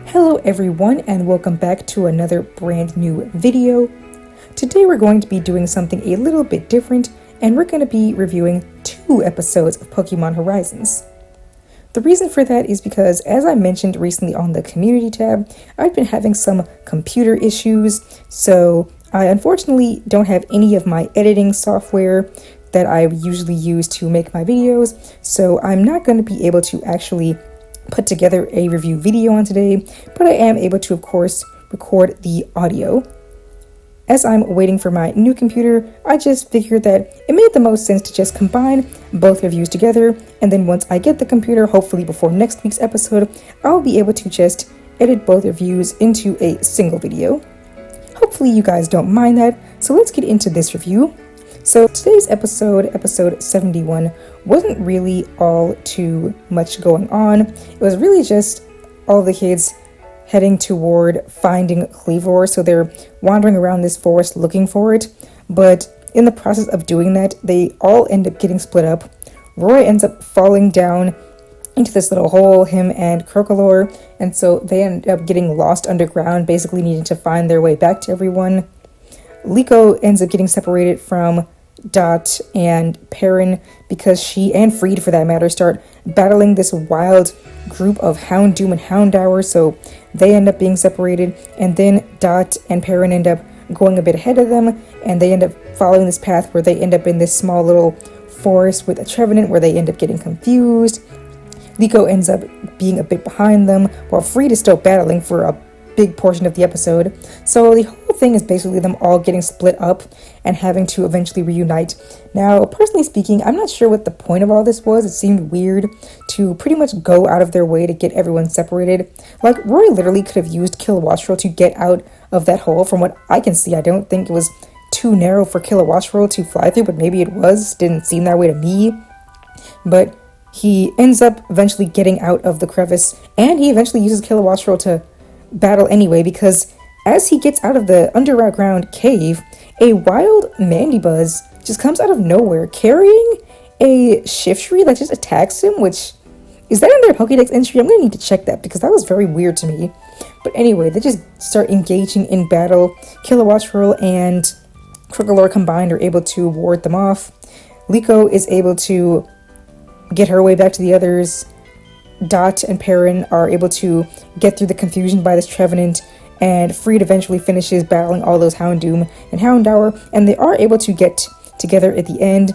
Hello everyone and welcome back to another brand new video. Today we're going to be doing something a little bit different and we're going to be reviewing 2 episodes of Pokemon Horizons. The reason for that is because, as I mentioned recently on the community tab, I've been having some computer issues, so I unfortunately don't have any of my editing software that I usually use to make my videos, so I'm not going to be able to actually put together a review video on today, but I am able to, of course, record the audio. As I'm waiting for my new computer, I just figured that it made the most sense to just combine both reviews together, and then once I get the computer, hopefully before next week's episode, I'll be able to just edit both reviews into a single video. Hopefully you guys don't mind that, so let's get into this review. So today's episode 71, wasn't really all too much going on. It was really just all the kids heading toward finding Kleavor, so they're wandering around this forest looking for it, but in the process of doing that, they all end up getting split up. Roy ends up falling down into this little hole, him and Krokalor, and so they end up getting lost underground, basically needing to find their way back to everyone. Liko ends up getting separated from Dot and Perrin because she, and Freed for that matter, start battling this wild group of Houndoom and Houndour, so they end up being separated, and then Dot and Perrin end up going a bit ahead of them, and they end up following this path where they end up in this small little forest with a Trevenant where they end up getting confused. Liko ends up being a bit behind them, while Freed is still battling for a big portion of the episode. So the whole thing is basically them all getting split up and having to eventually reunite. Now, personally speaking, I'm not sure what the point of all this was. It seemed weird to pretty much go out of their way to get everyone separated. Like, Roy literally could have used Kilowattrel to get out of that hole. From what I can see, I don't think it was too narrow for Kilowattrel to fly through, but maybe it was. Didn't seem that way to me. But he ends up eventually getting out of the crevice, and he eventually uses Kilowattrel to battle anyway, because as he gets out of the underground cave, a wild Mandibuzz just comes out of nowhere carrying a Shiftry that just attacks him, which, is that in their Pokédex entry? I'm gonna need to check that because that was very weird to me. But anyway, they just start engaging in battle. Kilowattrel and Krokalor combined are able to ward them off. Liko is able to get her way back to the others. Dot and Perrin are able to get through the confusion by this Trevenant, and Freed eventually finishes battling all those Houndoom and Houndour, and they are able to get together at the end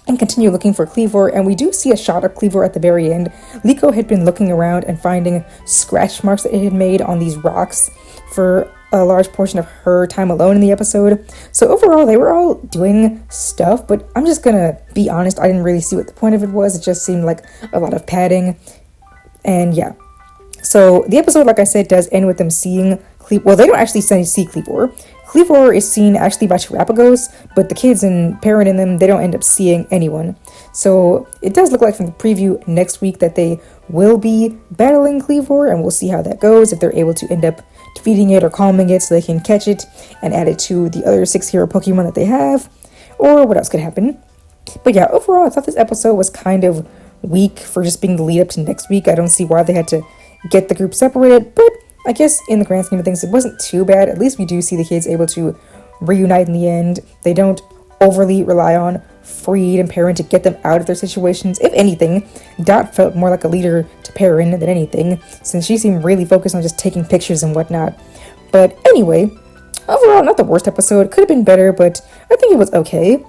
and continue looking for Kleavor, and we do see a shot of Kleavor at the very end. Liko had been looking around and finding scratch marks that it had made on these rocks for a large portion of her time alone in the episode. So overall, they were all doing stuff, but I'm just gonna be honest, I didn't really see what the point of it was. It just seemed like a lot of padding. And yeah, so the episode, like I said, does end with them seeing Kleavor. Well, they don't actually see Kleavor. Kleavor is seen actually by Terapagos, but the kids and Perrin in them, they don't end up seeing anyone. So it does look like from the preview next week that they will be battling Kleavor, and we'll see how that goes, if they're able to end up defeating it or calming it so they can catch it and add it to the other 6 hero Pokemon that they have, or what else could happen. But yeah, overall, I thought this episode was kind of week for just being the lead up to next week. I don't see why they had to get the group separated, but I guess in the grand scheme of things, it wasn't too bad. At least we do see the kids able to reunite in the end. They don't overly rely on Freed and Perrin to get them out of their situations. If anything, Dot felt more like a leader to Perrin than anything, since she seemed really focused on just taking pictures and whatnot. But anyway, overall, not the worst episode. Could have been better, but I think it was okay.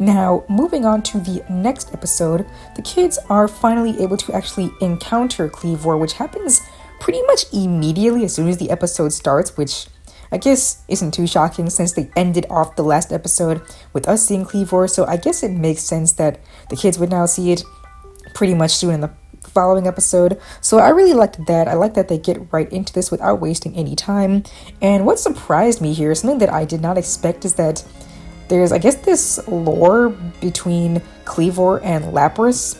Now, moving on to the next episode, the kids are finally able to actually encounter Kleavor, which happens pretty much immediately as soon as the episode starts, which I guess isn't too shocking since they ended off the last episode with us seeing Kleavor, so I guess it makes sense that the kids would now see it pretty much soon in the following episode. So I really liked that. I like that they get right into this without wasting any time. And what surprised me here, something that I did not expect, is that there's, I guess, this lore between Kleavor and Lapras,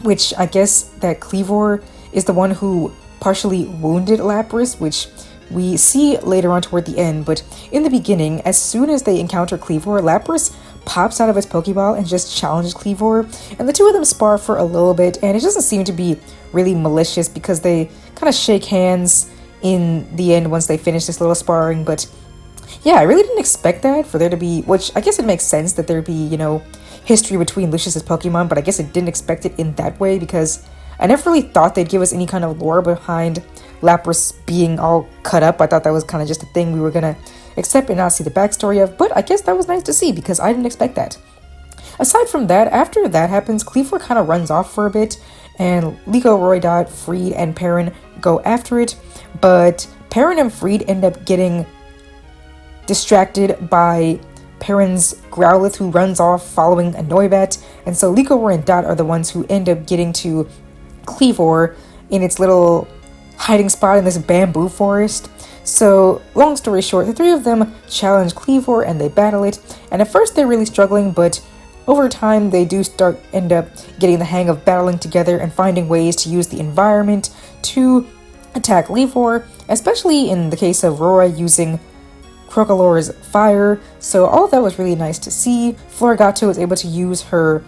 which I guess that Kleavor is the one who partially wounded Lapras, which we see later on toward the end. But in the beginning, as soon as they encounter Kleavor, Lapras pops out of its Pokeball and just challenges Kleavor, and the two of them spar for a little bit, and it doesn't seem to be really malicious because they kind of shake hands in the end once they finish this little sparring. But yeah, I really didn't expect that for there to be, which I guess it makes sense that there'd be, history between Lucius's Pokemon, but I guess I didn't expect it in that way because I never really thought they'd give us any kind of lore behind Lapras being all cut up. I thought that was kind of just a thing we were gonna accept and not see the backstory of, but I guess that was nice to see because I didn't expect that. Aside from that, after that happens, Kleavor kind of runs off for a bit, and Liko, Roydot, Freed, and Perrin go after it, but Perrin and Freed end up getting distracted by Perrin's Growlithe, who runs off following a Noibat, and so Liko, and Dot are the ones who end up getting to Kleavor in its little hiding spot in this bamboo forest. So, long story short, the three of them challenge Kleavor and they battle it, and at first they're really struggling, but over time they do end up getting the hang of battling together and finding ways to use the environment to attack Kleavor, especially in the case of Roy using Crocolor's fire. So all of that was really nice to see. Florigato was able to use her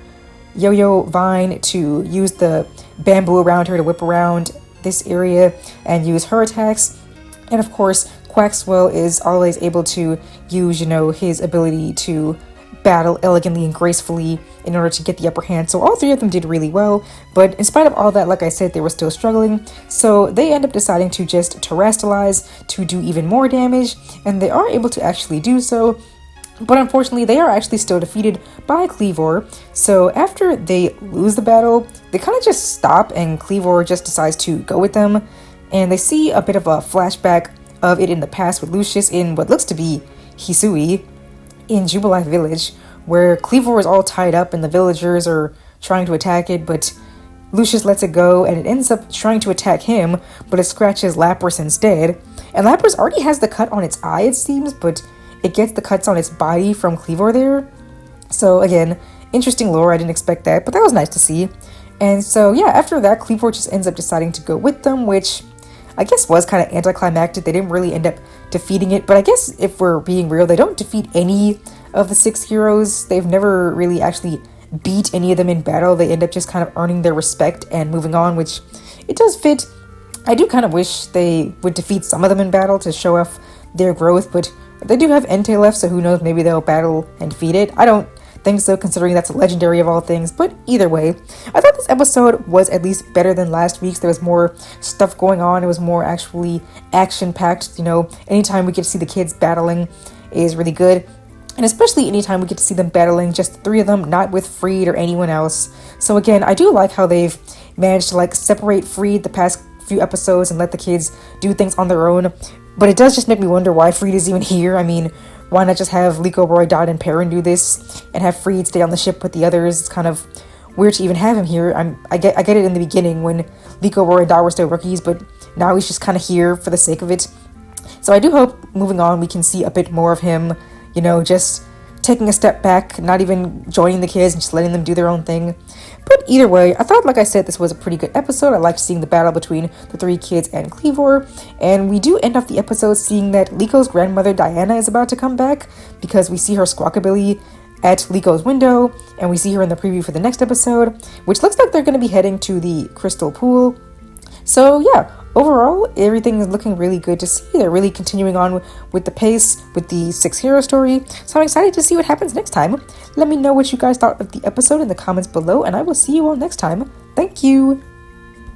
Yo-Yo Vine to use the bamboo around her to whip around this area and use her attacks. And of course, Quaxwell is always able to use, his ability to battle elegantly and gracefully in order to get the upper hand. So all three of them did really well, but in spite of all that, like I said, they were still struggling. So they end up deciding to just terrestrialize to do even more damage, and they are able to actually do so. But unfortunately, they are actually still defeated by Kleavor. So after they lose the battle, they kind of just stop, and Kleavor just decides to go with them. And they see a bit of a flashback of it in the past with Lucius in what looks to be Hisui in Jubilife Village, where Kleavor is all tied up and the villagers are trying to attack it, but Lucius lets it go and it ends up trying to attack him, but it scratches Lapras instead. And Lapras already has the cut on its eye, it seems, but it gets the cuts on its body from Kleavor there. So again, interesting lore, I didn't expect that, but that was nice to see. And so yeah, after that, Kleavor just ends up deciding to go with them, which I guess was kind of anticlimactic. They didn't really end up defeating it, but I guess if we're being real, they don't defeat any of the 6 heroes. They've never really actually beat any of them in battle. They end up just kind of earning their respect and moving on, which it does fit. I do kind of wish they would defeat some of them in battle to show off their growth, but they do have Entei left, so who knows, maybe they'll battle and defeat it. I don't think so, considering that's a legendary of all things, but either way, I thought this episode was at least better than last week's. There was more stuff going on. It was more actually action-packed. Anytime we get to see the kids battling is really good, and especially anytime we get to see them battling just the three of them, not with Freed or anyone else. So again, I do like how they've managed to separate Freed the past few episodes and let the kids do things on their own, but it does just make me wonder why Freed is even here. I mean, why not just have Liko, Roydot, and Perrin do this and have Freed stay on the ship with the others? It's kind of weird to even have him here. I get it in the beginning when Liko, Roydot were still rookies, but now he's just kind of here for the sake of it. So I do hope moving on we can see a bit more of him, just taking a step back, not even joining the kids and just letting them do their own thing. But either way, I thought, like I said, this was a pretty good episode. I liked seeing the battle between the three kids and Kleavor, and we do end off the episode seeing that Liko's grandmother Diana is about to come back because we see her Squawkabilly at Liko's window, and we see her in the preview for the next episode, which looks like they're going to be heading to the Crystal Pool. So yeah, overall, everything is looking really good to see. They're really continuing on with the pace with the 6 hero story. So I'm excited to see what happens next time. Let me know what you guys thought of the episode in the comments below, and I will see you all next time. Thank you!